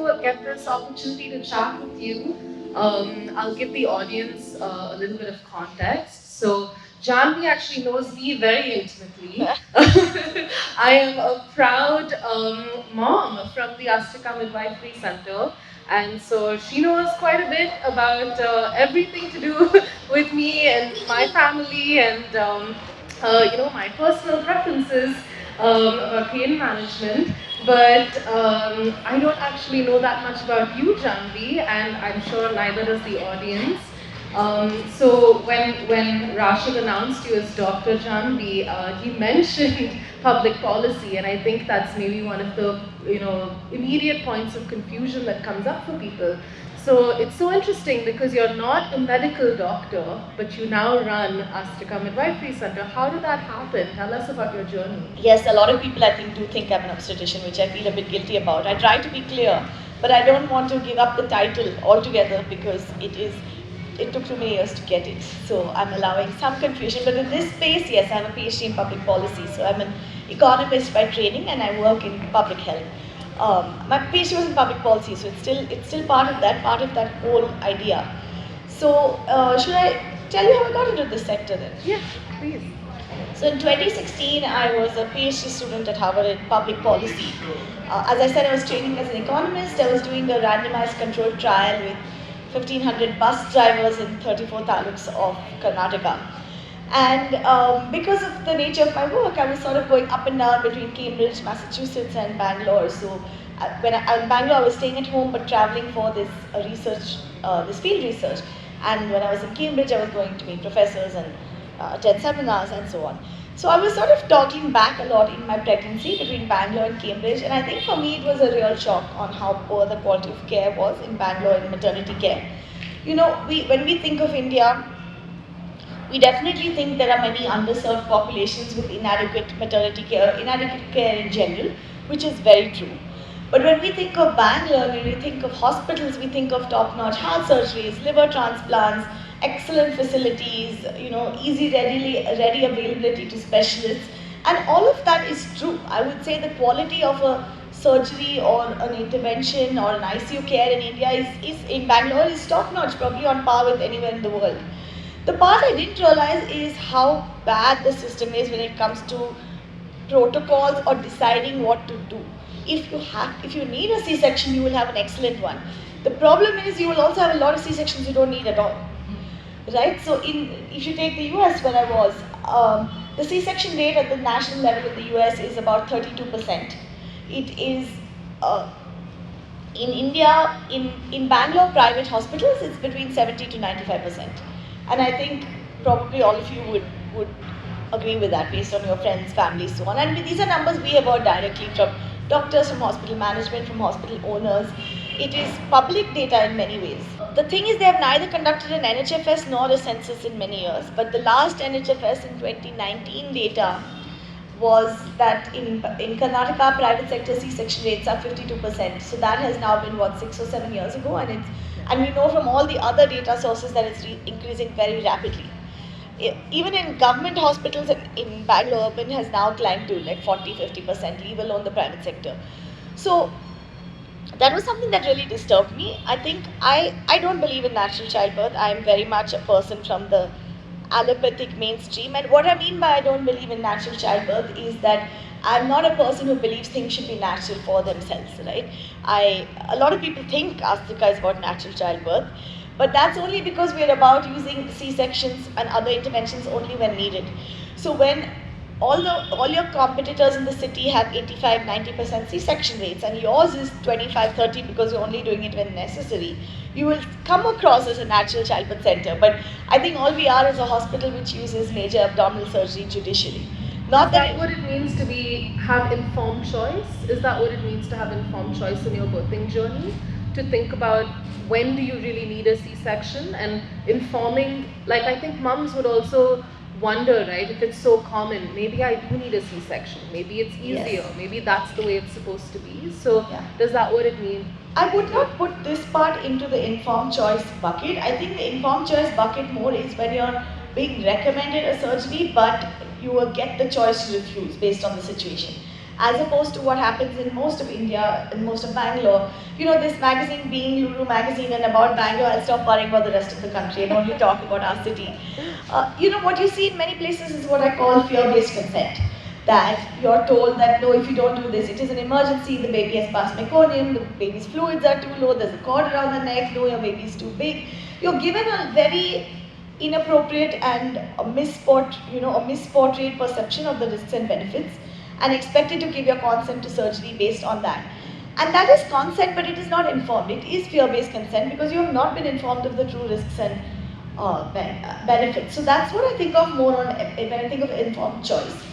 to get this opportunity to chat with you. I'll give the audience a little bit of context. So, Janhavi actually knows me very intimately. I am a proud mom from the Aastrika Midwifery Centre, and so she knows quite a bit about everything to do with me and my family, and my personal preferences about pain management. But I don't actually know that much about you, Janhavi, and I'm sure neither does the audience. So when Rashid announced you as Dr. Janhavi, he mentioned public policy, and I think that's maybe one of the immediate points of confusion that comes up for people. So it's so interesting because you're not a medical doctor, but you now run Aastrika Midwifery Centre. How did that happen? Tell us about your journey. Yes, a lot of people I think do think I'm an obstetrician, which I feel a bit guilty about. I try to be clear, but I don't want to give up the title altogether because it took too many years to get it. So I'm allowing some confusion. But in this space, yes, I have a PhD in public policy. So I'm an economist by training and I work in public health. My PhD was in public policy, so it's still part of that whole idea. So should I tell you how I got into this sector then? Yeah, please. So in 2016, I was a PhD student at Harvard in public policy. As I said, I was training as an economist. I was doing a randomized controlled trial with 1,500 bus drivers in 34 taluks of Karnataka. And because of the nature of my work, I was sort of going up and down between Cambridge, Massachusetts, and Bangalore. So when in Bangalore, I was staying at home but traveling for this this field research. And when I was in Cambridge, I was going to meet professors and attend seminars and so on. So I was sort of toggling back a lot in my pregnancy between Bangalore and Cambridge, and I think for me it was a real shock on how poor the quality of care was in Bangalore in maternity care. You know, when we think of India, we definitely think there are many underserved populations with inadequate maternity care, inadequate care in general, which is very true. But when we think of Bangalore, when we think of hospitals, we think of top-notch heart surgeries, liver transplants, excellent facilities, easy, ready availability to specialists, and all of that is true. I would say the quality of a surgery or an intervention or an ICU care in India is in Bangalore is top-notch, probably on par with anywhere in the world. The part I didn't realize is how bad the system is when it comes to protocols or deciding what to do. If you need a C-section, you will have an excellent one. The problem is you will also have a lot of C-sections you don't need at all. Right? So if you take the US where I was, the C-section rate at the national level in the US is about 32%. It is in India, in Bangalore private hospitals, it's between 70 to 95%. And I think probably all of you would agree with that based on your friends, families, so on. And these are numbers we have heard directly from doctors, from hospital management, from hospital owners. It is public data in many ways. The thing is, they have neither conducted an NHFS nor a census in many years. But the last NHFS in 2019 data was that in Karnataka, private sector C-section rates are 52%. So that has now been, 6 or 7 years ago, and we know from all the other data sources that it's increasing very rapidly. Even in government hospitals in Bangalore, urban has now climbed to like 40-50%, leave alone the private sector. So that was something that really disturbed me. I think I don't believe in natural childbirth. I'm very much a person from the allopathic mainstream, and what I mean by I don't believe in natural childbirth is that I'm not a person who believes things should be natural for themselves, right? A lot of people think Aastrika is about natural childbirth, but that's only because we're about using C-sections and other interventions only when needed. So when all your competitors in the city have 85-90% C-section rates and yours is 25-30 because you're only doing it when necessary, you will come across as a natural childbirth center. But I think all we are is a hospital which uses major abdominal surgery judicially. Not is that what it means to have informed choice? Is that what it means to have informed choice in your birthing journey? To think about when do you really need a C-section, and informing, like I think mums would also wonder, right, if it's so common, maybe I do need a C-section, maybe it's easier, yes. Maybe that's the way it's supposed to be. So yeah. Does that what it mean? I would not put this part into the informed choice bucket. I think the informed choice bucket more is when you're being recommended a surgery, but you will get the choice to refuse based on the situation. as opposed to what happens in most of India, in most of Bangalore. You know, this magazine being Luru magazine and about Bangalore, I'll stop worrying about the rest of the country and only talk about our city. You know, what you see in many places is what I call fear-based consent. That you're told that no, if you don't do this, it is an emergency, the baby has past meconium, the baby's fluids are too low, there's a cord around the neck, no, your baby is too big. You're given a very inappropriate and a misportrayed perception of the risks and benefits and expected to give your consent to surgery based on that. And that is consent, but it is not informed. It is fear-based consent because you have not been informed of the true risks and benefits. So that's what I think of more on when I think of informed choice.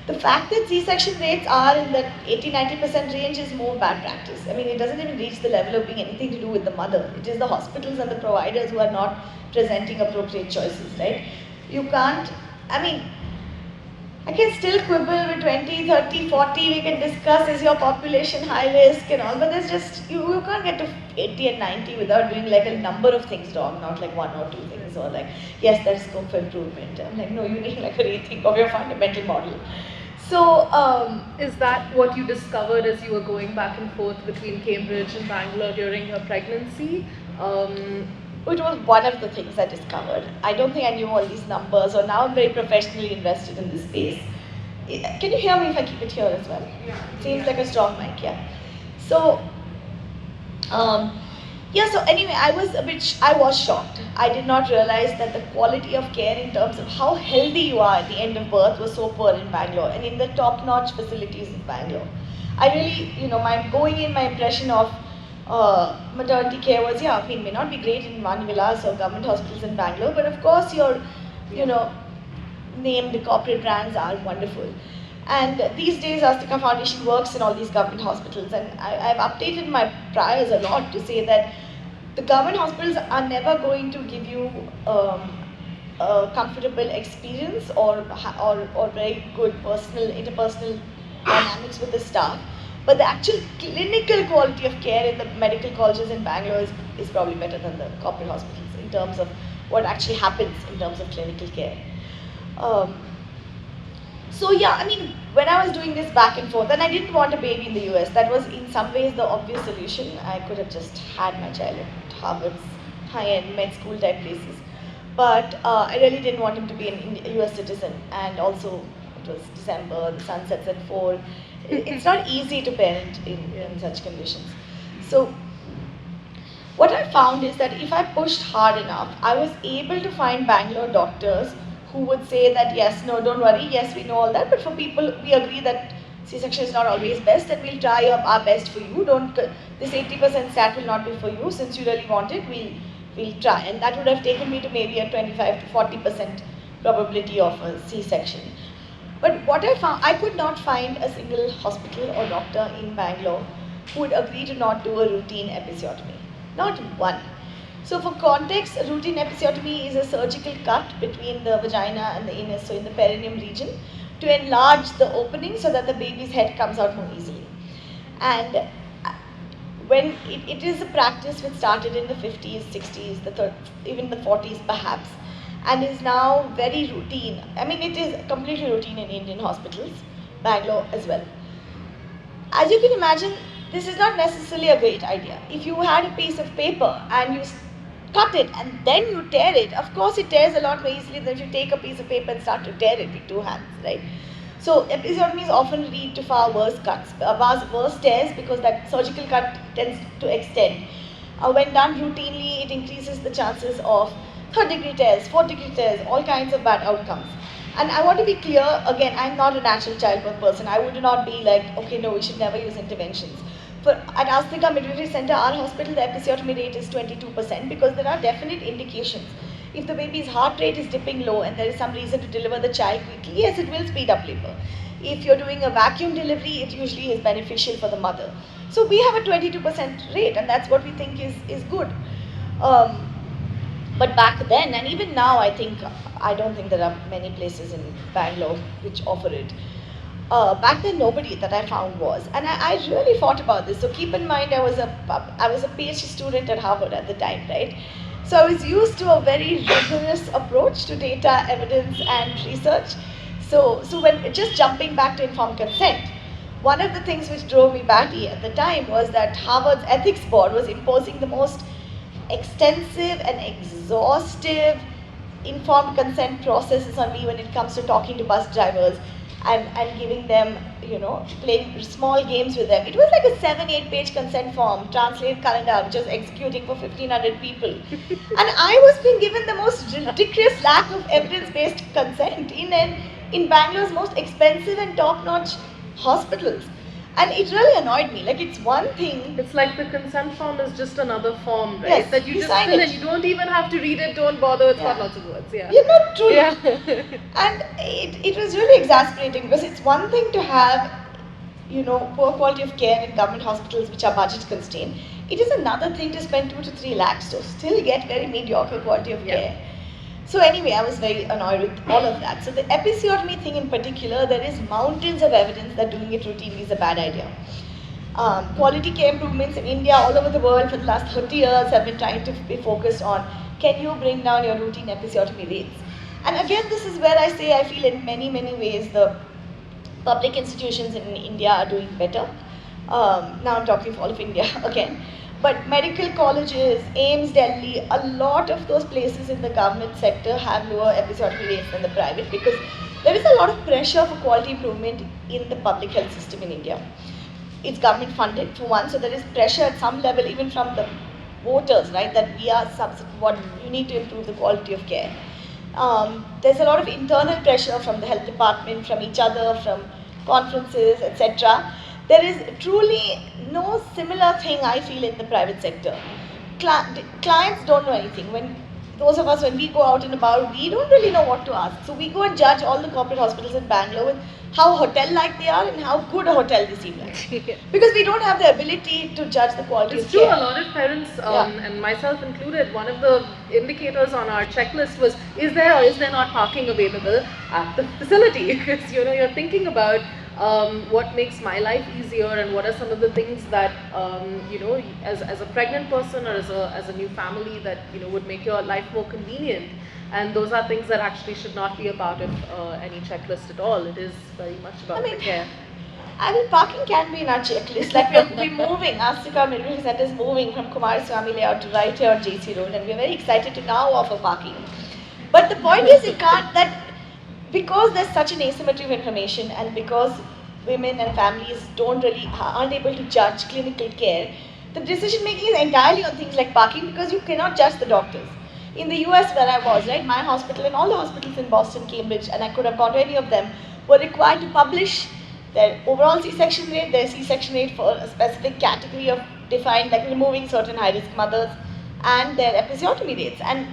The fact that C-section rates are in the 80-90% range is more bad practice. I mean, it doesn't even reach the level of being anything to do with the mother. It is the hospitals and the providers who are not presenting appropriate choices, right? You can't, I mean, I can still quibble with 20, 30, 40, we can discuss is your population high risk and all, but there's just, you can't get to 80 and 90 without doing like a number of things wrong, not like one or two things, or like, yes, there's scope for improvement. I'm like, no, you need like a rethink of your fundamental model. So, is that what you discovered as you were going back and forth between Cambridge and Bangalore during your pregnancy? It was one of the things I discovered. I don't think I knew all these numbers, or now I'm very professionally invested in this space. Can you hear me if I keep it here as well? Yeah. Seems like a strong mic, yeah. So, so anyway, I was shocked. I did not realize that the quality of care in terms of how healthy you are at the end of birth was so poor in Bangalore and in the top-notch facilities in Bangalore. I really, my impression of maternity care was, may not be great in Vanivilas or government hospitals in Bangalore, but of course your, named corporate brands are wonderful. And these days, Aastrika Foundation works in all these government hospitals, and I've updated my priors a lot to say that the government hospitals are never going to give you a comfortable experience or very good interpersonal dynamics with the staff. But the actual clinical quality of care in the medical colleges in Bangalore is probably better than the corporate hospitals in terms of what actually happens in terms of clinical care. When I was doing this back and forth, and I didn't want a baby in the US, that was in some ways the obvious solution. I could have just had my child at Harvard's high-end med school type places. But I really didn't want him to be a US citizen. And also, it was December, the sun sets at 4. It's not easy to parent in such conditions. So, what I found is that if I pushed hard enough, I was able to find Bangalore doctors who would say that yes, no, don't worry, yes, we know all that, but for people, we agree that C-section is not always best and we'll try our best for you. This 80% stat will not be for you. Since you really want it, we'll try. And that would have taken me to maybe a 25 to 40% probability of a C-section. But what I found, I could not find a single hospital or doctor in Bangalore who would agree to not do a routine episiotomy. Not one. So for context, a routine episiotomy is a surgical cut between the vagina and the anus, so in the perineum region, to enlarge the opening so that the baby's head comes out more easily. And when it is a practice which started in the 50s, 60s, even the 40s perhaps, and is now very routine. I mean, it is completely routine in Indian hospitals, Bangalore as well. As you can imagine, this is not necessarily a great idea. If you had a piece of paper and you cut it and then you tear it, of course it tears a lot more easily than if you take a piece of paper and start to tear it with 2 hands, right? So episiotomies often lead to far worse cuts, worse tears, because that surgical cut tends to extend. When done routinely, it increases the chances of 3rd-degree tears, 4th-degree tears, all kinds of bad outcomes. And I want to be clear, again, I'm not a natural childbirth person. I would not be like, okay, no, we should never use interventions. At Aastrika Midwifery Centre, our hospital, the episiotomy rate is 22% because there are definite indications. If the baby's heart rate is dipping low and there is some reason to deliver the child quickly, yes, it will speed up labor. If you're doing a vacuum delivery, it usually is beneficial for the mother. So we have a 22% rate, and that's what we think is good. But back then, and even now, I don't think there are many places in Bangalore which offer it. Back then, nobody that I found was, and I really thought about this. So keep in mind, I was a PhD student at Harvard at the time, right? So I was used to a very rigorous approach to data, evidence, and research. So when just jumping back to informed consent, one of the things which drove me batty at the time was that Harvard's ethics board was imposing the most extensive and exhaustive informed consent processes on me when it comes to talking to bus drivers and giving them, playing small games with them. It was like a 7-8 page consent form, translate calendar, which was executing for 1,500 people. And I was being given the most ridiculous lack of evidence-based consent in Bangalore's most expensive and top-notch hospitals. And it really annoyed me. Like, it's one thing. It's like the consent form is just another form, right? Yes, that you just sign fill it. and you don't even have to read it, don't bother, it's Yeah. got lots of words. Yeah. You're not truly. Yeah. And it was really exasperating because it's one thing to have, poor quality of care in government hospitals which are budget constrained. It is another thing to spend 2 to 3 lakhs to still get very mediocre quality of care. So anyway, I was very annoyed with all of that. So the episiotomy thing in particular, there is mountains of evidence that doing it routinely is a bad idea. Quality care improvements in India, all over the world for the last 30 years have been trying to be focused on, can you bring down your routine episiotomy rates? And again, this is where I say I feel in many, many ways the public institutions in India are doing better. Now I'm talking for all of India again. But medical colleges, AIIMS, Delhi, a lot of those places in the government sector have lower episiotomy rates than the private because there is a lot of pressure for quality improvement in the public health system in India. It's government funded for one, so there is pressure at some level even from the voters, right, that we are what you need to improve the quality of care. There's a lot of internal pressure from the health department, from each other, from conferences, etc. There is truly no similar thing I feel in the private sector. Clients don't know anything. When those of us, when we go out and about, we don't really know what to ask. So we go and judge all the corporate hospitals in Bangalore with how hotel-like they are and how good a hotel they seem like. Because we don't have the ability to judge the quality It's of true, care. a lot of parents, and myself included, one of the indicators on our checklist was, is there or is there not parking available at the facility? Because, you're thinking about what makes my life easier and what are some of the things that, as a pregnant person or as a new family that, would make your life more convenient. And those are things that actually should not be a part of any checklist at all. It is very much about the care. I mean, parking can be in our checklist. Like, we're moving. Aastrika Midwifery Centre is moving from Kumaraswamy layout to right here on JC Road, and we're very excited to now offer parking. But the point is, because there's such an asymmetry of information, and because women and families aren't able to judge clinical care, the decision making is entirely on things like parking because you cannot judge the doctors. In the US where I was, right, my hospital and all the hospitals in Boston, Cambridge, and I could have gone to any of them, were required to publish their overall C-section rate, their C-section rate for a specific category of defined, like removing certain high-risk mothers, and their episiotomy rates. And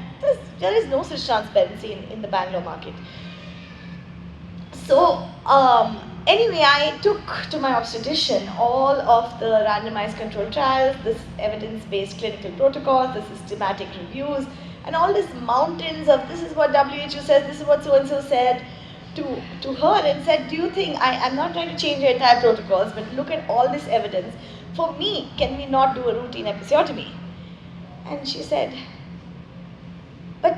there is no such transparency in the Bangalore market. So, anyway, I took to my obstetrician all of the randomized controlled trials, this evidence-based clinical protocols, the systematic reviews, and all these mountains of this is what WHO says, this is what so-and-so said, to her and said, do you think, I'm not trying to change your entire protocols, but look at all this evidence. For me, can we not do a routine episiotomy? And she said, but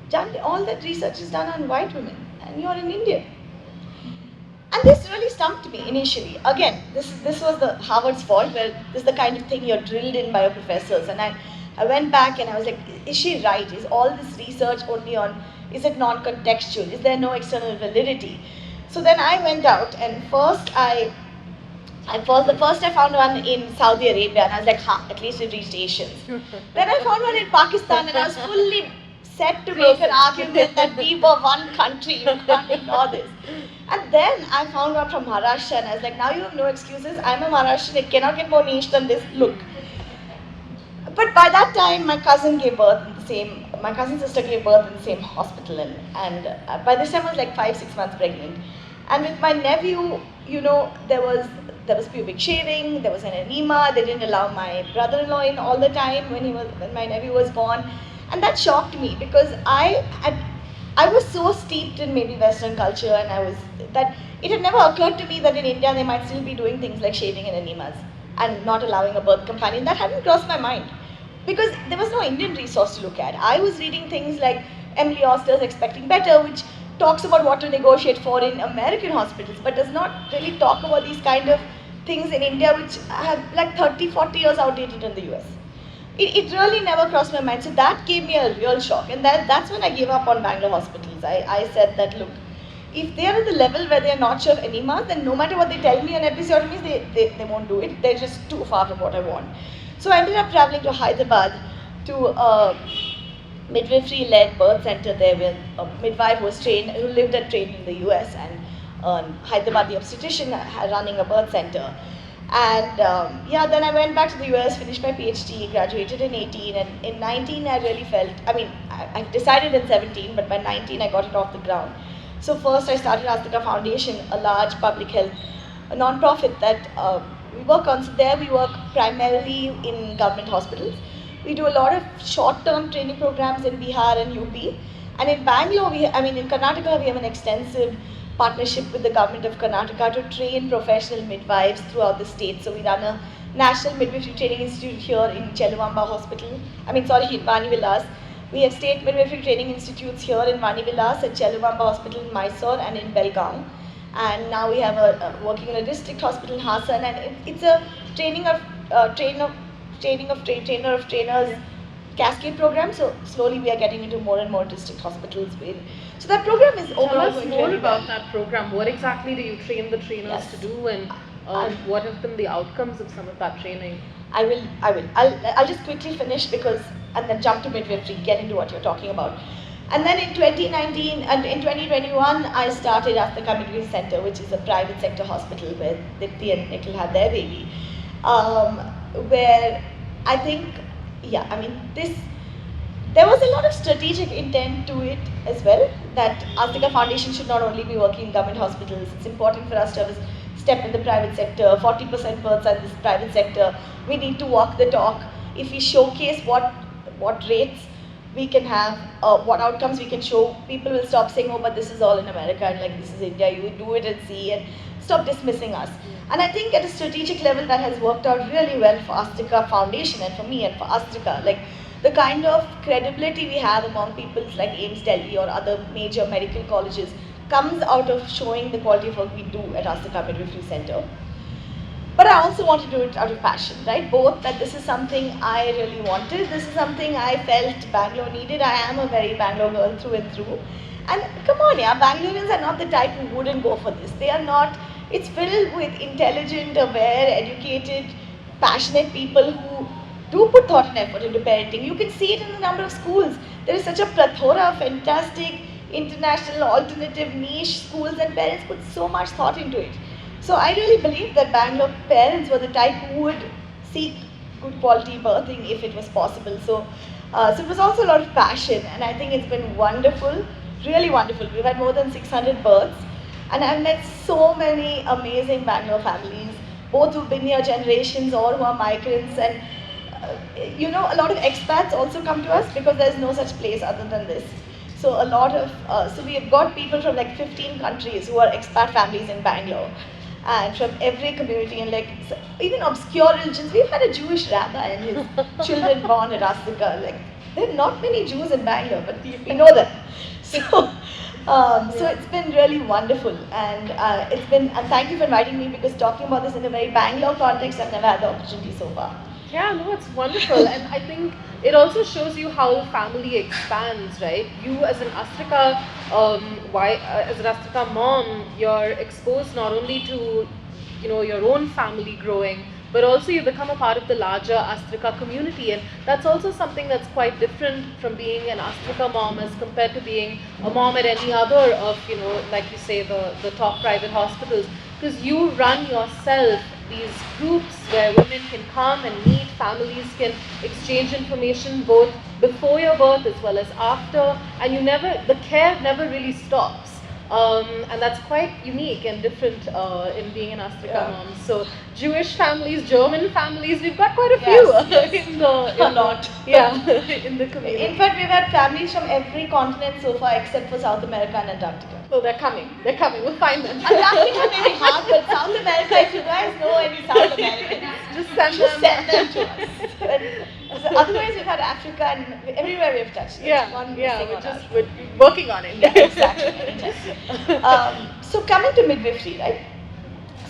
Janhavi, all that research is done on white women, and you're an Indian. And this really stumped me initially. Again, this was the Harvard's fault, where this is the kind of thing you're drilled in by your professors. And I went back and I was like, is she right? Is all this research only on, is it non-contextual? Is there no external validity? So then I went out and first I found one in Saudi Arabia and I was like, at least it reached Asians. Then I found one in Pakistan and I was fully set to make an argument that we were one country, you can't ignore this. And then I found one from Maharashtra and I was like, now you have no excuses, I'm a Maharashtrian, it cannot get more niche than this, look. But by that time, my cousin sister gave birth in the same hospital, and by this time I was like 5-6 months pregnant. And with my nephew, there was pubic shaving, there was an enema. They didn't allow my brother-in-law in all the time when my nephew was born, and that shocked me because I was so steeped in maybe Western culture, and that it had never occurred to me that in India they might still be doing things like shaving and enemas and not allowing a birth companion. That hadn't crossed my mind. Because there was no Indian resource to look at. I was reading things like Emily Oster's Expecting Better, which talks about what to negotiate for in American hospitals, but does not really talk about these kind of things in India which have like 30, 40 years outdated in the US. It really never crossed my mind. So that gave me a real shock. And that's when I gave up on Bangalore hospitals. I said that, look, if they are at the level where they are not sure of enema, then no matter what they tell me on episiotomies, they won't do it. They're just too far from what I want. So I ended up traveling to Hyderabad to a midwifery-led birth center there with a midwife who lived and trained in the US, and Hyderabad, the obstetrician, running a birth center. And yeah, then I went back to the US, finished my PhD, graduated in 18, and in 19 I really felt, I decided in 17, but by 19 I got it off the ground. So first I started Aastrika Foundation, a large public health non-profit that we work on. So there we work primarily in government hospitals. We do a lot of short-term training programs in Bihar and UP. And in Bangalore, in Karnataka, we have an extensive partnership with the government of Karnataka to train professional midwives throughout the state. So we run a National Midwifery Training Institute here in Cheluvamba Hospital. In Vanivilas. We have state midwifery training institutes here in Vanivilas, at Cheluvamba Hospital in Mysore, and in Belgaum. And now we have working in a district hospital in Hassan, and it's a trainer of trainers cascade program. So slowly we are getting into more and more district hospitals. So that program is overall Tell us going more really about well. that program. What exactly do you train the trainers Yes. to do, and what have been the outcomes of some of that training? I will. I'll just quickly finish and then jump to midwifery, get into what you're talking about. And then in 2019 and in 2021, I started Aastrika Midwifery Centre, which is a private sector hospital where Dipti and Nikhil had their baby. Where I think, there was a lot of strategic intent to it as well, that Aastrika Foundation should not only be working in government hospitals. It's important for us to have a step in the private sector. 40% births are in this private sector. We need to walk the talk. If we showcase what rates we can have, what outcomes we can show, people will stop saying, oh, but this is all in America, and like, this is India, you do it and see, and stop dismissing us. And I think at a strategic level that has worked out really well for Aastrika Foundation and for me and for Aastrika. Like, the kind of credibility we have among people like AIMS Delhi or other major medical colleges comes out of showing the quality of work we do at Aastrika Midwifery Centre. But I also want to do it out of passion, right? Both that this is something I really wanted, this is something I felt Bangalore needed. I am a very Bangalore girl through and through. And come on, yeah, Bangaloreans are not the type who wouldn't go for this. They are not, it's filled with intelligent, aware, educated, passionate people who do put thought and effort into parenting. You can see it in the number of schools. There is such a plethora of fantastic, international, alternative, niche schools, and parents put so much thought into it. So I really believe that Bangalore parents were the type who would seek good quality birthing if it was possible. So it was also a lot of passion, and I think it's been wonderful, really wonderful. We've had more than 600 births, and I've met so many amazing Bangalore families, both who've been here generations or who are migrants, and a lot of expats also come to us because there's no such place other than this. So a lot of, so we have got people from like 15 countries who are expat families in Bangalore, and from every community, and like even obscure religions. We've had a Jewish rabbi and his children born at Aastrika. Like, there are not many Jews in Bangalore, but we know them. So it's been really wonderful, and and thank you for inviting me, because talking about this in a very Bangalore context, I've never had the opportunity so far. Yeah, no, it's wonderful. And I think it also shows you how the family expands, right? You as an Aastrika, as an Aastrika mom, you're exposed not only to, your own family growing, but also you become a part of the larger Aastrika community. And that's also something that's quite different from being an Aastrika mom as compared to being a mom at any other of, like you say, the top private hospitals. Because you run yourself these groups where women can come and meet, families can exchange information both before your birth as well as after, and the care never really stops. And that's quite unique and different in being an Aastrika mom. So Jewish families, German families, we've got quite a few in the community. In fact, we've had families from every continent so far except for South America and Antarctica. Oh, they're coming. We'll find them. Antarctica may be hard, but South America, if you guys know any South Americans, just send them to us. Otherwise, we've had Africa and everywhere we've touched. We're working on it. Yeah, exactly. So coming to midwifery, right?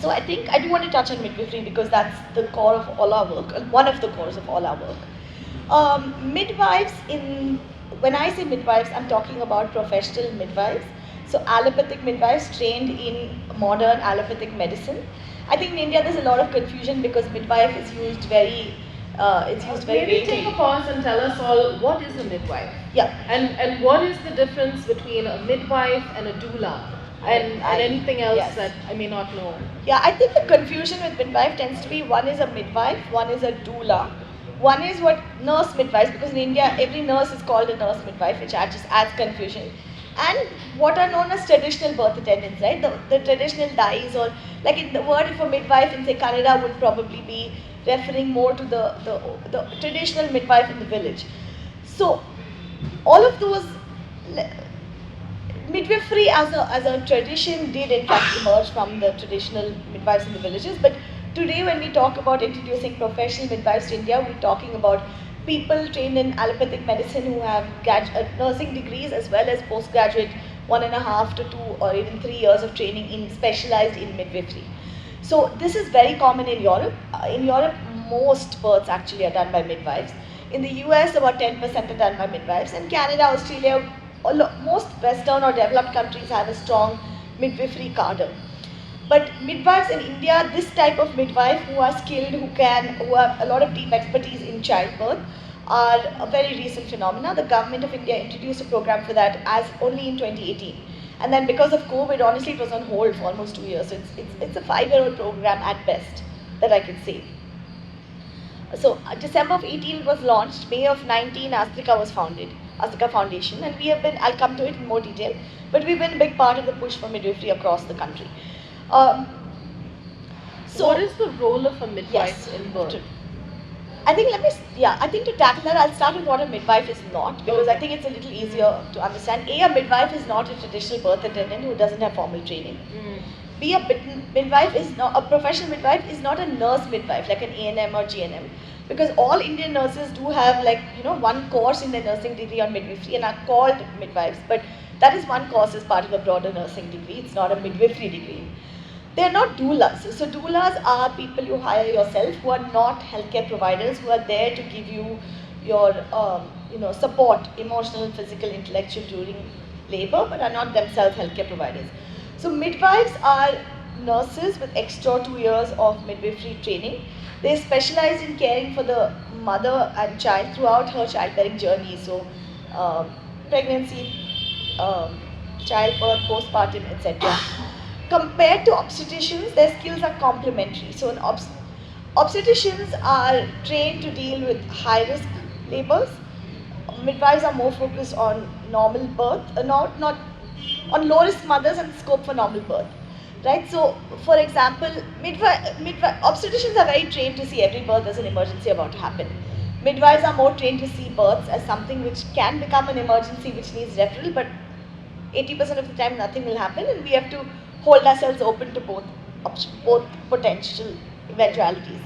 So I think I do want to touch on midwifery because that's the core of all our work, one of the cores of all our work. Midwives when I say midwives, I'm talking about professional midwives. So allopathic midwives trained in modern allopathic medicine. I think in India there's a lot of confusion because midwife is used very, Maybe take a pause and tell us all what is a midwife. Yeah. And what is the difference between a midwife and a doula? And anything else yes. that I may not know. Yeah, I think the confusion with midwife tends to be one is a midwife, one is a doula. One is what nurse midwives, because in India every nurse is called a nurse midwife, which just adds confusion. And what are known as traditional birth attendants, right? The traditional dyes, or like in the word for midwife in say Kannada would probably be referring more to the traditional midwife in the village. So all of those midwifery as a tradition did in fact emerge from the traditional midwives in the villages, but today when we talk about introducing professional midwives to India, we're talking about people trained in allopathic medicine who have nursing degrees as well as postgraduate 1.5 to 2 or even 3 years of training specialized in midwifery. So this is very common in Europe. In Europe, most births actually are done by midwives. In the US, about 10% are done by midwives. In Canada, Australia, most Western or developed countries have a strong midwifery cadre. But midwives in India, this type of midwife who are skilled, who have a lot of deep expertise in childbirth, are a very recent phenomena. The government of India introduced a program for that as only in 2018. And then because of COVID, honestly, it was on hold for almost 2 years. So it's a 5-year-old program at best that I can say. So December of 18 it was launched. May of 19, Aastrika was founded, Aastrika Foundation, and we have been, I'll come to it in more detail, but we've been a big part of the push for midwifery across the country. So what is the role of a midwife in birth? I think to tackle that, I'll start with what a midwife is not, because I think it's a little easier to understand. A midwife is not a traditional birth attendant who doesn't have formal training. B, a professional midwife is not a nurse midwife like an A&M or GNM, because all Indian nurses do have one course in their nursing degree on midwifery and are called midwives, but that is one course as part of a broader nursing degree. It's not a midwifery degree. They're not doulas. So doulas are people you hire yourself who are not healthcare providers, who are there to give you your support, emotional, physical, intellectual during labor, but are not themselves healthcare providers. So midwives are nurses with extra 2 years of midwifery training. They specialize in caring for the mother and child throughout her childbearing journey. So pregnancy, childbirth, postpartum, etc. Compared to obstetricians, their skills are complementary. So obstetricians are trained to deal with high-risk labors. Midwives are more focused on normal birth, not on low-risk mothers and scope for normal birth. Right? So, for example, obstetricians are very trained to see every birth as an emergency about to happen. Midwives are more trained to see births as something which can become an emergency which needs referral, but 80% of the time nothing will happen, and we have to hold ourselves open to both potential eventualities.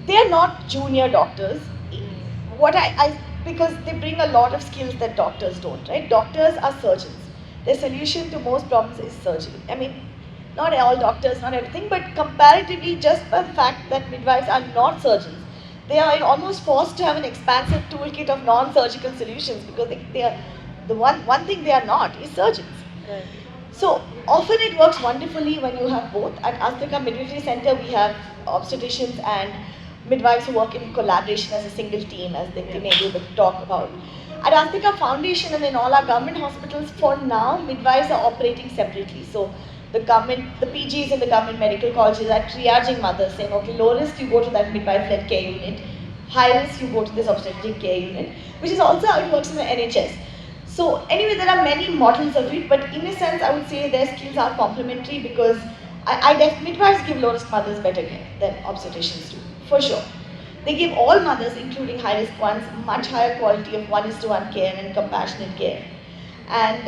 They are not junior doctors. Because they bring a lot of skills that doctors don't, right? Doctors are surgeons. Their solution to most problems is surgery. I mean, not all doctors, not everything, but comparatively, just by the fact that midwives are not surgeons, they are almost forced to have an expansive toolkit of non-surgical solutions, because they are the one thing they are not is surgeons. Right. So often it works wonderfully when you have both. At Aastrika Midwifery Centre, we have obstetricians and midwives who work in collaboration as a single team, as Dipti may be able to talk about. At Aastrika Foundation and in all our government hospitals, for now, midwives are operating separately. So the PGs in the government medical colleges are triaging mothers, saying, okay, low risk, you go to that midwife-led care unit. High risk, you go to this obstetric care unit, which is also how it works in the NHS. So anyway, there are many models of it, but in a sense, I would say their skills are complementary, because midwives give low-risk mothers better care than obstetricians do, for sure. They give all mothers, including high-risk ones, much higher quality of 1:1 care and compassionate care. And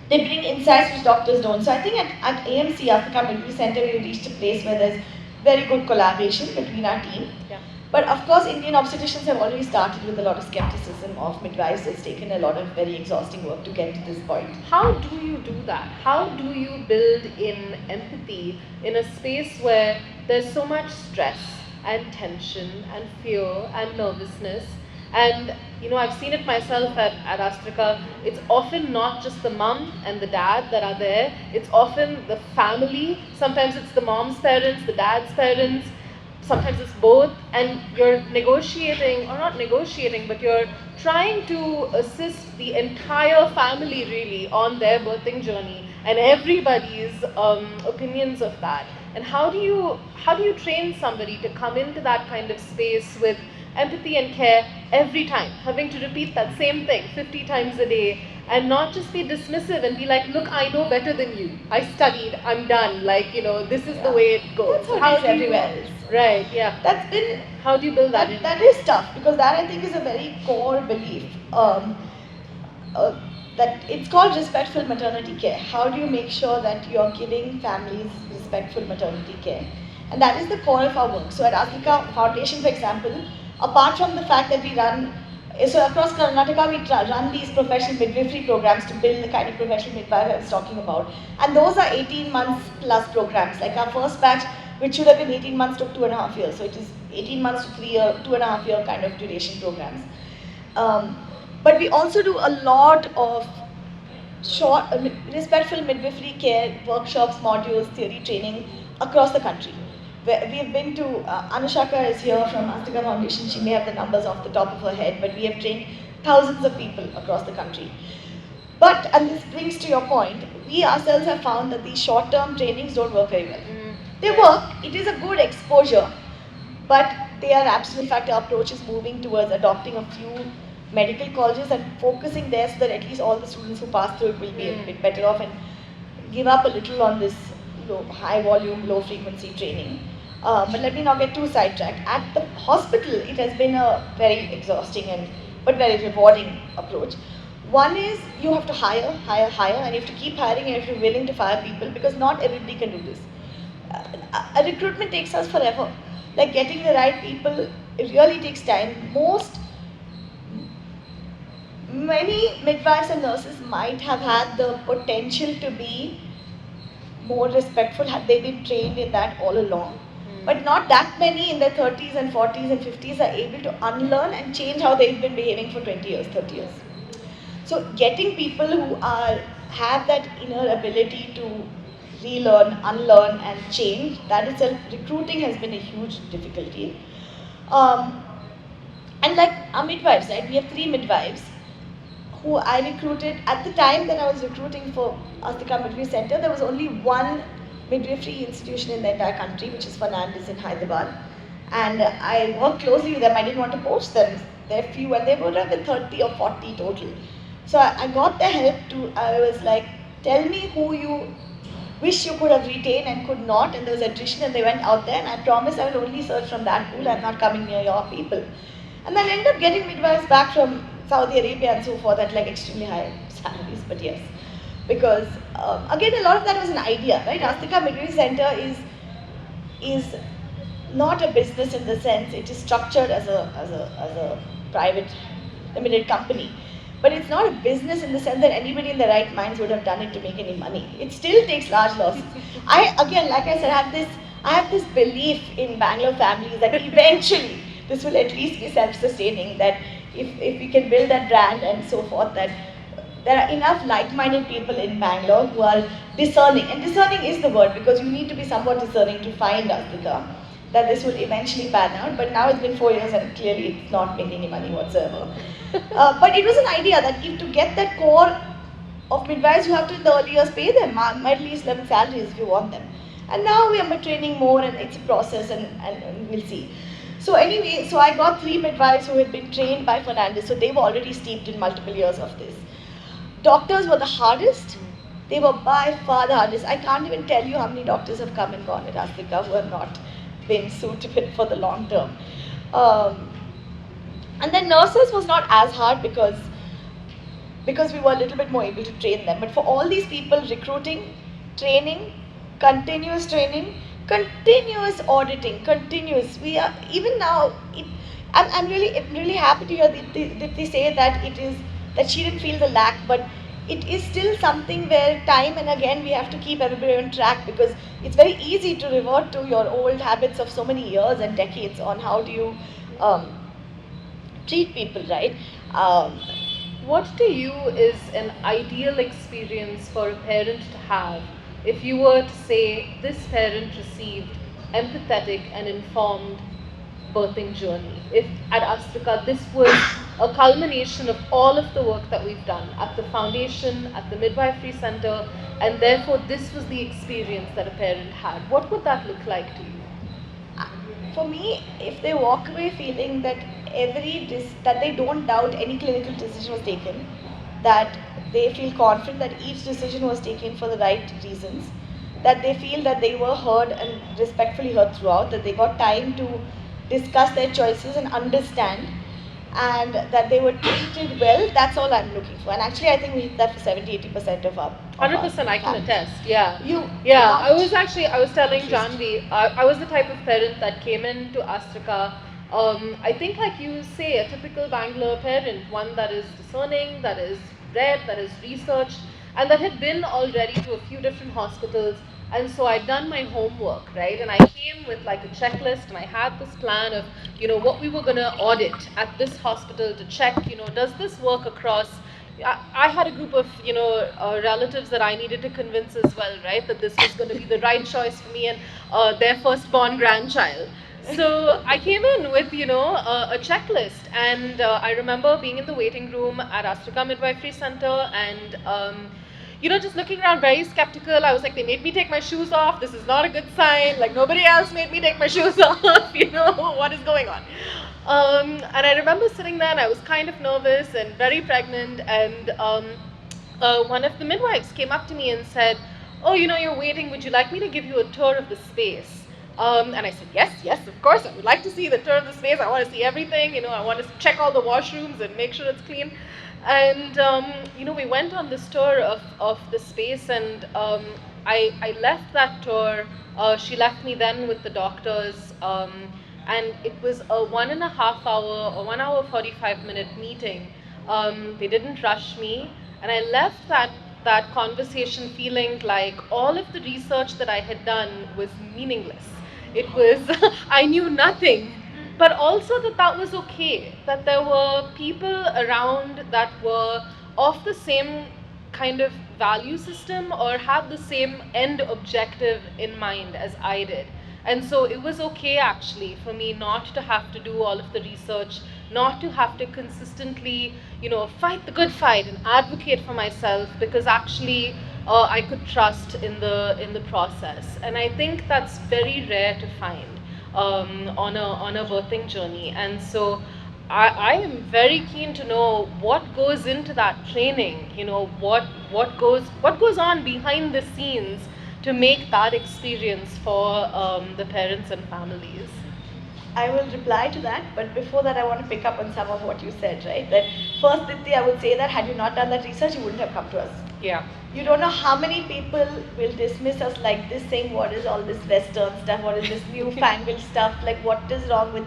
they bring insights which doctors don't. So I think at AMC, Aastrika Midwifery Centre, we reached a place where there's very good collaboration between our team. Yeah. But of course, Indian obstetricians have already started with a lot of skepticism of midwives. It's taken a lot of very exhausting work to get to this point. How do you do that? How do you build in empathy in a space where there's so much stress and tension and fear and nervousness? And I've seen it myself at Aastrika. It's often not just the mum and the dad that are there. It's often the family. Sometimes it's the mom's parents, the dad's parents. Sometimes it's both, and you're negotiating, or not negotiating, but you're trying to assist the entire family really on their birthing journey and everybody's opinions of that. And how do you train somebody to come into that kind of space with empathy and care every time, having to repeat that same thing 50 times a day, and not just be dismissive and be like, look, I know better than you. I studied, I'm done. This is the way it goes. That's how it is everywhere else. Right, yeah. That's been... How do you build that in? That is tough, because that I think is a very core belief. That it's called respectful maternity care. How do you make sure that you're giving families respectful maternity care? And that is the core of our work. So at Aastrika Foundation, for example, apart from the fact that we run, so across Karnataka, we run these professional midwifery programs to build the kind of professional midwife I was talking about. And those are 18 months plus programs. Like our first batch, which should have been 18 months, took 2.5 years. So it is 18 months to 3 year, 2.5 year kind of duration programs. But we also do a lot of short, respectful midwifery care workshops, modules, theory training across the country. We've been to, Anushaka is here from Aastrika Foundation. She may have the numbers off the top of her head, but we have trained thousands of people across the country. But, and this brings to your point, we ourselves have found that these short-term trainings don't work very well. They work, it is a good exposure, but they are absolute. In fact, our approach is moving towards adopting a few medical colleges and focusing there so that at least all the students who pass through it will be a bit better off and give up a little on this high volume, low frequency training. But let me not get too sidetracked. At the hospital, it has been a very exhausting but very rewarding approach. One is you have to hire, and you have to keep hiring, and you have to be willing to fire people, because not everybody can do this. A recruitment takes us forever. Like getting the right people, it really takes time. Many midwives and nurses might have had the potential to be more respectful had they been trained in that all along. But not that many in their 30s and 40s and 50s are able to unlearn and change how they've been behaving for 20 years, 30 years. So getting people who have that inner ability to relearn, unlearn and change, that itself, recruiting has been a huge difficulty. And like our midwives, right? We have 3 midwives who I recruited. At the time that I was recruiting for Aastrika Midwifery Centre, there was only one midwifery institution in the entire country, which is Fernandez in Hyderabad. And I worked closely with them. I didn't want to poach them. They're few, and they would have been 30 or 40 total. So I got their help I was like, tell me who you wish you could have retained and could not, and there was attrition, and they went out there, and I promised I will only search from that pool. I'm not coming near your people. And then I ended up getting midwives back from Saudi Arabia and so forth at like extremely high salaries, but yes. Because again, a lot of that was an idea, right? Aastrika Midwifery Centre is not a business in the sense it is structured as a private limited company. But it's not a business in the sense that anybody in their right minds would have done it to make any money. It still takes large losses. Again, like I said, I have this belief in Bangalore families that eventually this will at least be self-sustaining, that if we can build that brand and so forth, that there are enough like-minded people in Bangalore who are discerning. And discerning is the word, because you need to be somewhat discerning to find Aastrika, that this will eventually pan out. But now it's been 4 years and clearly it's not making any money whatsoever. But it was an idea that if to get that core of midwives, you have to in the early years pay them at least level salaries if you want them. And now we are training more, and it's a process, and we'll see. So anyway, so I got 3 midwives who had been trained by Fernandez, so they were already steeped in multiple years of this. Doctors were the hardest. They were by far the hardest. I can't even tell you how many doctors have come and gone at Aastrika who have not been suited for the long term. And then nurses was not as hard because we were a little bit more able to train them. But for all these people, recruiting, training, continuous training, continuous auditing, continuous. We are even now. I'm really happy to hear Dipti say that that she didn't feel the lack, but it is still something where time and again we have to keep everybody on track, because it's very easy to revert to your old habits of so many years and decades on how do you um, treat people, right? Um, What to you is an ideal experience for a parent to have if you were to say this parent received empathetic and informed birthing journey? If at Aastrika this was a culmination of all of the work that we've done at the foundation, at the Midwifery Centre, and therefore this was the experience that a parent had, what would that look like to you? For me, if they walk away feeling that that they don't doubt any clinical decision was taken, that they feel confident that each decision was taken for the right reasons, that they feel that they were heard and respectfully heard throughout, that they got time to discuss their choices and understand, and that they were treated well, that's all I'm looking for. And actually, I think we hit that for 70-80% of our. 100%, I can attest. Yeah. Yeah. I was telling Janhavi, I was the type of parent that came into Aastrika. I think, like you say, a typical Bangalore parent, one that is discerning, that is read, that is researched, and that had been already to a few different hospitals. And so I'd done my homework, right? And I came with like a checklist, and I had this plan of, what we were going to audit at this hospital to check, does this work across. I had a group of, relatives that I needed to convince as well, right? That this was going to be the right choice for me and their firstborn grandchild. So I came in with, a checklist, and I remember being in the waiting room at Aastrika Midwifery Centre, and just looking around very skeptical. I was like, they made me take my shoes off. This is not a good sign. Like, nobody else made me take my shoes off. What is going on? And I remember sitting there, and I was kind of nervous and very pregnant. And one of the midwives came up to me and said, "Oh, you're waiting. Would you like me to give you a tour of the space?" And I said, yes, of course. I would like to see the tour of the space. I want to see everything. I want to check all the washrooms and make sure it's clean. And we went on this tour of the space, and I left that tour. She left me then with the doctors, and it was a 1.5 hour or 1 hour 45-minute meeting. They didn't rush me, and I left that conversation feeling like all of the research that I had done was meaningless. It was I knew nothing. But also that was okay, that there were people around that were of the same kind of value system or had the same end objective in mind as I did. And so it was okay actually for me not to have to do all of the research, not to have to consistently, fight the good fight and advocate for myself, because actually I could trust in the process. And I think that's very rare to find on a birthing journey. And so I am very keen to know what goes into that training. What goes on behind the scenes to make that experience for the parents and families. I will reply to that, but before that, I want to pick up on some of what you said, right? That first, Dipti, I would say that had you not done that research, you wouldn't have come to us. Yeah. You don't know how many people will dismiss us like this, saying, what is all this Western stuff? What is this newfangled stuff? Like, what is wrong with,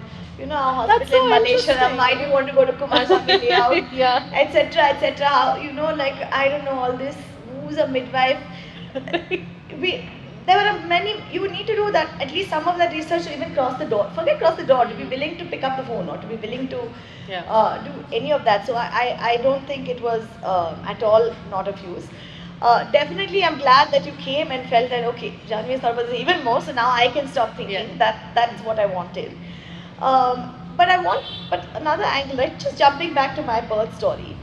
our hospital so in Malaysia? Why do you want to go to Kumarasamy layout? Yeah. Etc. etc. How, like, I don't know, all this, who's a midwife? There were many, you would need to do that, at least some of that research to even cross the door. Forget cross the door, to be willing to pick up the phone or to be willing to do any of that. So I don't think it was at all not of use. Definitely, I'm glad that you came and felt that, okay, Janhavi's thought was even more, so now I can stop thinking that's what I wanted. But another angle, right, just jumping back to my birth story.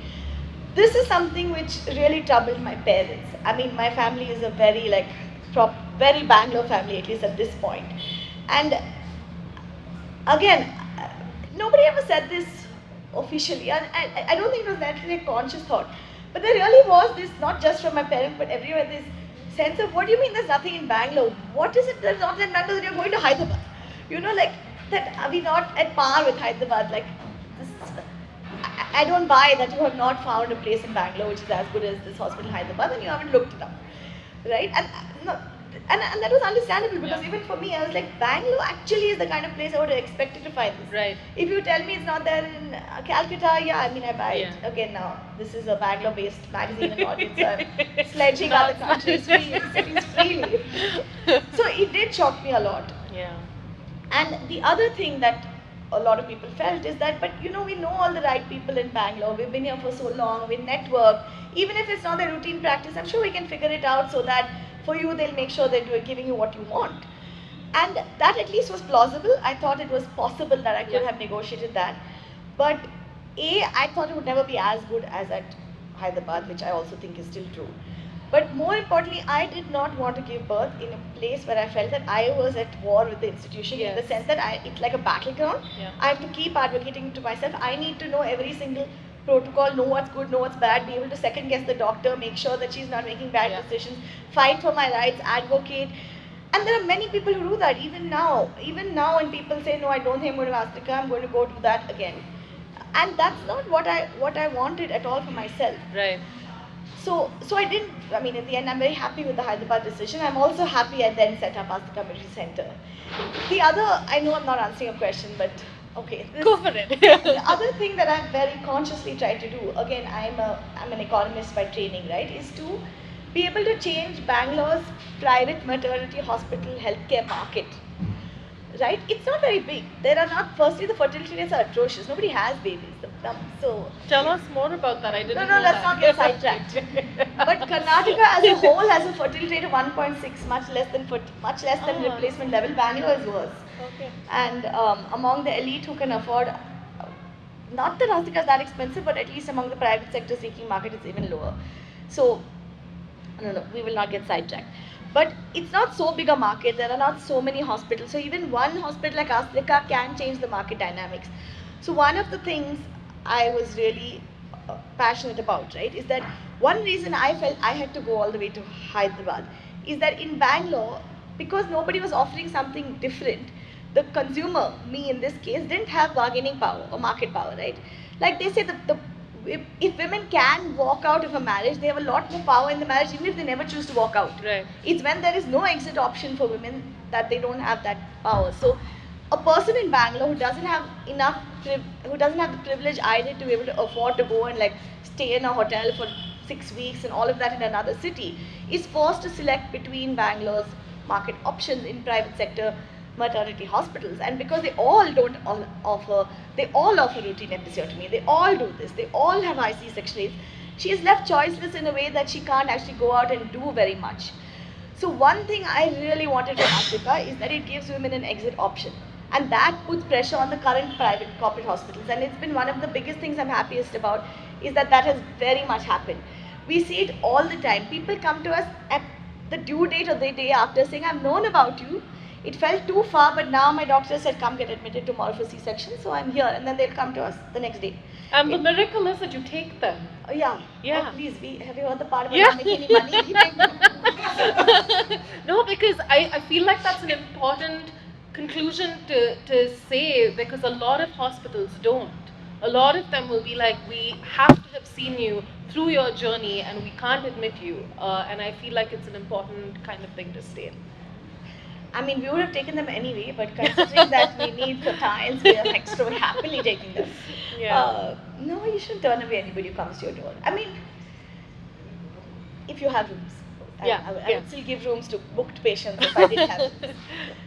This is something which really troubled my parents. I mean, my family is a very, very Bangalore family, at least at this point. And again, nobody ever said this officially, and I don't think it was naturally a conscious thought. But there really was this, not just from my parents, but everywhere, this sense of, what do you mean there's nothing in Bangalore? What is it that's not in Bangalore that you're going to Hyderabad? That are we not at par with Hyderabad? I don't buy that you have not found a place in Bangalore which is as good as this hospital in Hyderabad and you haven't looked it up, right? And and that was understandable because even for me, I was like, Bangalore actually is the kind of place I would have expected to find this. Right. If you tell me it's not there in Calcutta, yeah, I mean, I buy it. Yeah. Okay, now this is a Bangalore-based magazine and audience, so I'm sledging other countries, cities freely. So it did shock me a lot. Yeah. And the other thing that a lot of people felt is that, but you know, we know all the right people in Bangalore. We've been here for so long. We network. Even if it's not their routine practice, I'm sure we can figure it out so that for you, they'll make sure that you're giving you what you want. And that at least was plausible. I thought it was possible that I could have negotiated that. But I thought it would never be as good as at Hyderabad, which I also think is still true. But more importantly, I did not want to give birth in a place where I felt that I was at war with the institution in the sense that it's like a battleground. Yeah. I have to keep advocating to myself. I need to know every single protocol, know what's good, know what's bad, be able to second guess the doctor, make sure that she's not making bad decisions, fight for my rights, advocate. And there are many people who do that even now. Even now when people say, no, I don't think I'm going to Aastrika, I'm going to go do that again. And that's not what I wanted at all for myself. Right. So I didn't, I mean, in the end, I'm very happy with the Hyderabad decision. I'm also happy I then set up Aastrika Midwifery Centre. The other, I know I'm not answering a question, but okay. Go for it. The other thing that I've very consciously tried to do, again, I'm an economist by training, right, is to be able to change Bangalore's private maternity hospital healthcare market. Right? It's not very big. There are not, firstly, the fertility rates are atrocious. Nobody has babies. So Tell us more about that. I didn't know No, let's that. not get sidetracked. But Karnataka as a whole has a fertility rate of 1.6, much less than replacement level. Bangalore is worse. Okay. And among the elite who can afford, not that Aastrika is that expensive, but at least among the private sector seeking market, it's even lower. So, no, we will not get sidetracked. But it's not so big a market. There are not so many hospitals. So even one hospital like Aastrika can change the market dynamics. So one of the things I was really passionate about, right, is that one reason I felt I had to go all the way to Hyderabad is that in Bangalore, because nobody was offering something different, the consumer, me in this case, didn't have bargaining power or market power, right? Like they say, if women can walk out of a marriage, they have a lot more power in the marriage, even if they never choose to walk out. Right. It's when there is no exit option for women that they don't have that power. So, a person in Bangalore who doesn't have who doesn't have the privilege I did to be able to afford to go and like stay in a hotel for 6 weeks and all of that in another city, is forced to select between Bangalore's market options in private sector maternity hospitals. And because they all offer routine episiotomy, they all do this, they all have high C-section rates, she is left choiceless in a way that she can't actually go out and do very much. So one thing I really wanted from Aastrika is that it gives women an exit option. And that puts pressure on the current private corporate hospitals. And it's been one of the biggest things I'm happiest about, is that has very much happened. We see it all the time. People come to us at the due date or the day after saying, I've known about you. It felt too far, but now my doctor said, come get admitted tomorrow for C-section, so I'm here. And then they'll come to us the next day. And the miracle is that you take them. Yeah. Yeah. Oh, please, have you heard the part about not making any money? We take them. No, because I feel like that's an important conclusion to say, because a lot of hospitals don't. A lot of them will be like, we have to have seen you through your journey and we can't admit you. And I feel like it's an important kind of thing to state. I mean, we would have taken them anyway, but considering that we need for tiles, we are extra happily taking them. Yeah. No, you shouldn't turn away anybody who comes to your door. I mean, if you have rooms. I would still give rooms to booked patients if I didn't have rooms.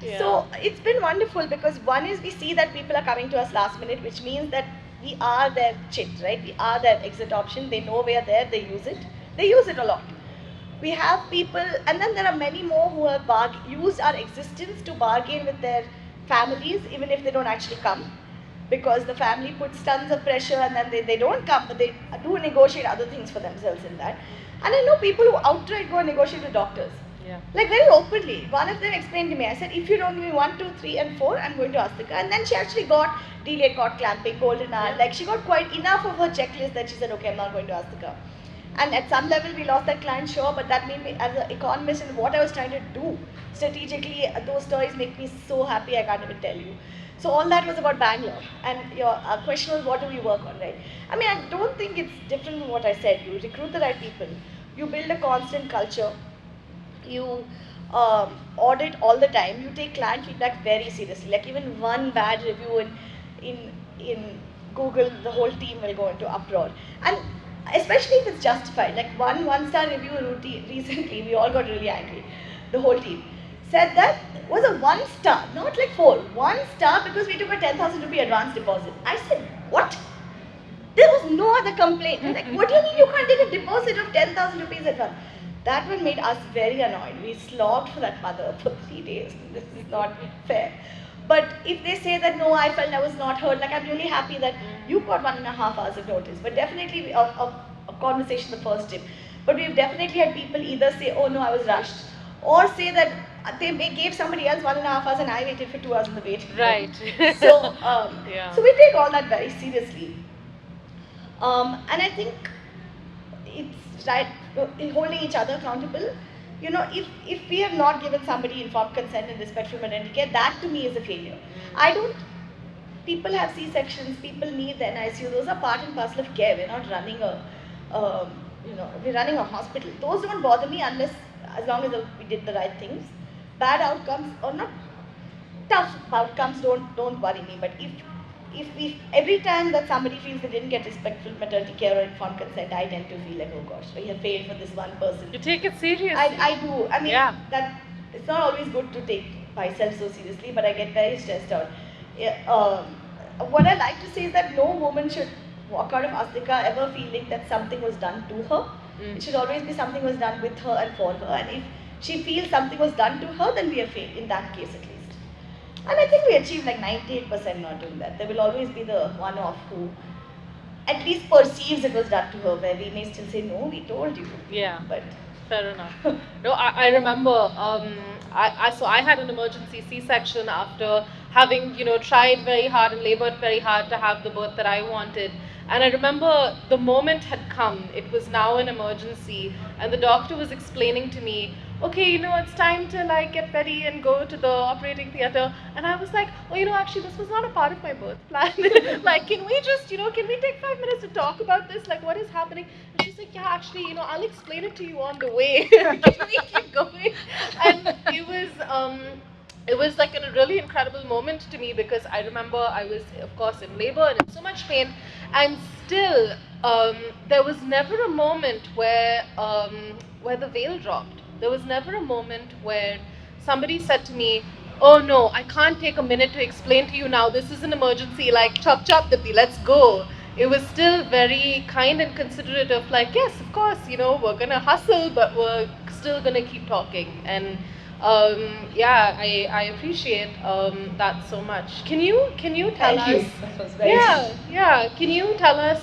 Yeah. So it's been wonderful because one is we see that people are coming to us last minute, which means that we are their chit, right? We are their exit option. They know we are there, they use it. They use it a lot. We have people, and then there are many more who have used our existence to bargain with their families, even if they don't actually come, because the family puts tons of pressure and then they don't come, but they do negotiate other things for themselves in that. And I know people who outright go and negotiate with doctors. Yeah. Like very openly. One of them explained to me, I said, if you don't give me 1, 2, 3 and 4, I'm going to Aastrika. And then she actually got delayed cord clamping, golden hour, like she got quite enough of her checklist that she said, okay, I'm not going to Aastrika. And at some level we lost that client, sure, but that made me, as an economist and what I was trying to do strategically, those stories make me so happy I can't even tell you. So all that was about Bangalore. And your question was, what do we work on, right? I mean, I don't think it's different from what I said. You recruit the right people. You build a constant culture. You audit all the time. You take client feedback very seriously. Like even one bad review in Google, the whole team will go into uproar. And especially if it's justified. Like one-star review recently, we all got really angry. The whole team said that was a 1 star, not like 4. 1 star because we took a 10,000 rupee advance deposit. I said, what? There was no other complaint. Like, what do you mean you can't take a deposit of 10,000 rupees advance? That one made us very annoyed. We slogged for that mother for 3 days. This is not fair. But if they say that no, I felt I was not heard, like I'm really happy that you got 1.5 hours of notice. But definitely a conversation the first tip. But we've definitely had people either say, oh no, I was rushed, or say that they gave somebody else 1.5 hours and I waited for 2 hours in the waiting room. Right. So we take all that very seriously. And I think it's right, holding each other accountable. You know, if we have not given somebody informed consent and respectful maternity care, that to me is a failure. I don't, people have C-sections, people need the NICU, those are part and parcel of care. We're not running we're running a hospital. Those don't bother me unless, as long as we did the right things. Bad outcomes, or not tough outcomes, don't worry me. But if every time that somebody feels they didn't get respectful maternity care or informed consent, I tend to feel like, oh gosh, we have failed for this one person. You take it seriously. I do. I mean, yeah. that it's not always good to take myself so seriously, but I get very stressed out. What I like to say is that no woman should walk out of Aastrika ever feeling that something was done to her. It should always be something was done with her and for her. And if she feels something was done to her, then we have failed, in that case at least. And I think we achieved like 98% not doing that. There will always be the one-off who at least perceives it was done to her, where we may still say, no, we told you. Yeah. But fair enough. No, I remember, so I had an emergency C-section after having, tried very hard and labored very hard to have the birth that I wanted. And I remember the moment had come. It was now an emergency. And the doctor was explaining to me, okay, it's time to get ready and go to the operating theater. And I was like, oh, actually, this was not a part of my birth plan. Can we just, can we take 5 minutes to talk about this? What is happening? And she's like, yeah, actually, I'll explain it to you on the way. Can we keep going? And it was like a really incredible moment to me, because I remember I was, of course, in labor and in so much pain, and still there was never a moment where the veil dropped. There was never a moment where somebody said to me, oh no, I can't take a minute to explain to you now, this is an emergency, chop chop Dipti, let's go. It was still very kind and considerate of yes, of course, we're gonna hustle, but we're still gonna keep talking. And I appreciate that so much. Can you tell us? Thank you. That was very Yeah. Can you tell us?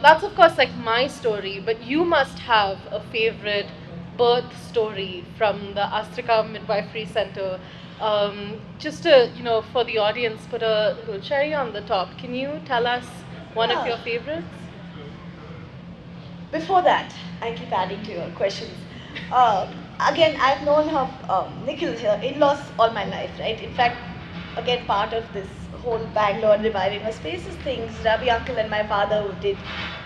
That's of course my story, but you must have a favorite birth story from the Aastrika Midwifery Centre. Just to for the audience, put a little cherry on the top. Can you tell us one of your favorites? Before that, I keep adding to your questions. Again, I've known her, Nikhil, her in-laws all my life, right? In fact, again, part of this whole Bangalore reviving her spaces things, Ravi uncle and my father who did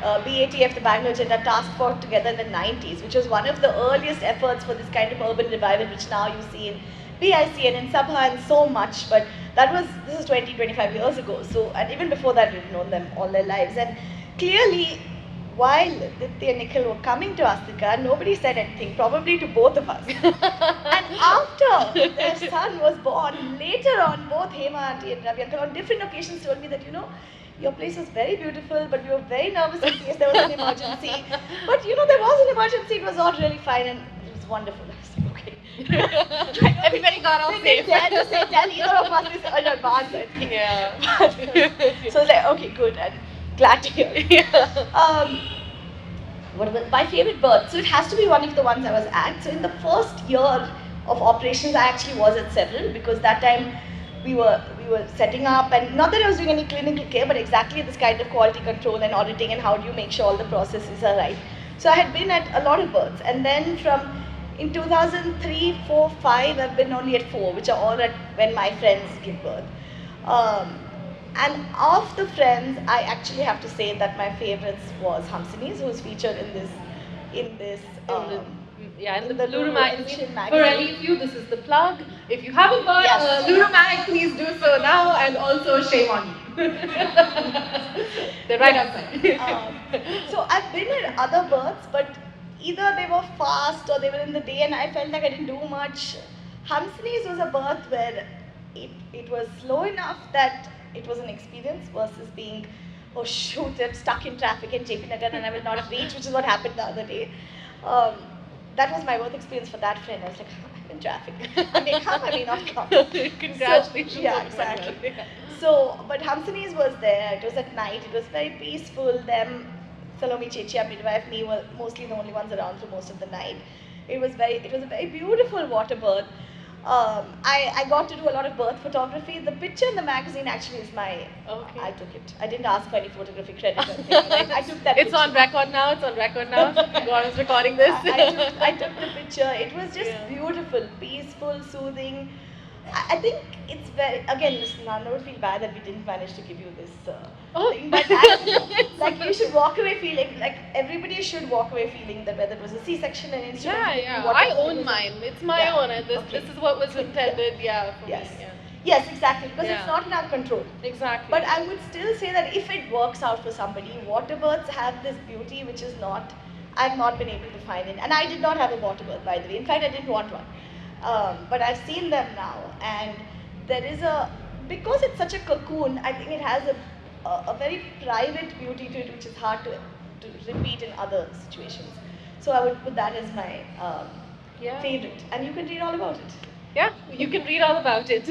BATF, the Bangalore Gender Task Force, together in the 90s, which was one of the earliest efforts for this kind of urban revival, which now you see in BIC and in Sabha and so much. But this is 20, 25 years ago. So, and even before that, we've known them all their lives. And clearly, while Dipti and Nikhil were coming to Aastrika, nobody said anything, probably to both of us. And after their son was born, later on, both Hema auntie and Ravi uncle on different occasions told me that, your place was very beautiful, but we were very nervous in case there was an emergency. But there was an emergency, it was all really fine, and it was wonderful. I was like, okay. Everybody got off safe. They dare to tell either of us this in advance, I think. Yeah. So I was like, okay, good. And glad to hear it. What was my favorite birth? So it has to be one of the ones I was at. So in the first year of operations, I actually was at several, because that time we were setting up, and not that I was doing any clinical care, but exactly this kind of quality control and auditing and how do you make sure all the processes are right. So I had been at a lot of births, and then in 2003, 4, 5, I've been only at 4, which are all at when my friends give birth. And of the friends, I actually have to say that my favorites was Hamsini's, who was featured in this Yeah, in the Luru magazine. For magazine. any of you, this is the plug. If you haven't bought Yes. Luru mag, please do so now, and also shame on you. They're right outside. So I've been in other births, but either they were fast or they were in the day, and I felt like I didn't do much. Hamsini's was a birth where it was slow enough that it was an experience versus being, oh shoot, I'm stuck in traffic in JP Nagar and I will not reach, which is what happened the other day. Um, that was my birth experience for that friend. I was like, I'm in traffic. I may come, I may not come. Congratulations. So, yeah, exactly. So, but Hamsini's was there. It was at night. It was very peaceful. Them, Salome Chechi, our midwife, me were mostly the only ones around for most of the night. It was a very beautiful water birth. I got to do a lot of birth photography. The picture in the magazine actually is my. Okay. I took it. I didn't ask for any photography credit or anything. I took that. It's picture. on record now. It's on record now. God is recording this. I took the picture. It was just beautiful, peaceful, soothing. I think it's very, again, listen, I would feel bad that we didn't manage to give you this thing, but like you should walk away feeling, like everybody should walk away feeling that whether it was a C-section and instead I own mine. It's my own. And this is what was intended, for yes. me. Yeah. Yes, exactly, because it's not in our control. Exactly. But I would still say that if it works out for somebody, water births have this beauty which is not, I've not been able to find it. And I did not have a water birth, by the way. In fact, I didn't want one. But I've seen them now, and there is because it's such a cocoon, I think it has a very private beauty to it, which is hard to repeat in other situations. So I would put that as my favorite, and you can read all about it. Yeah, you can read all about it.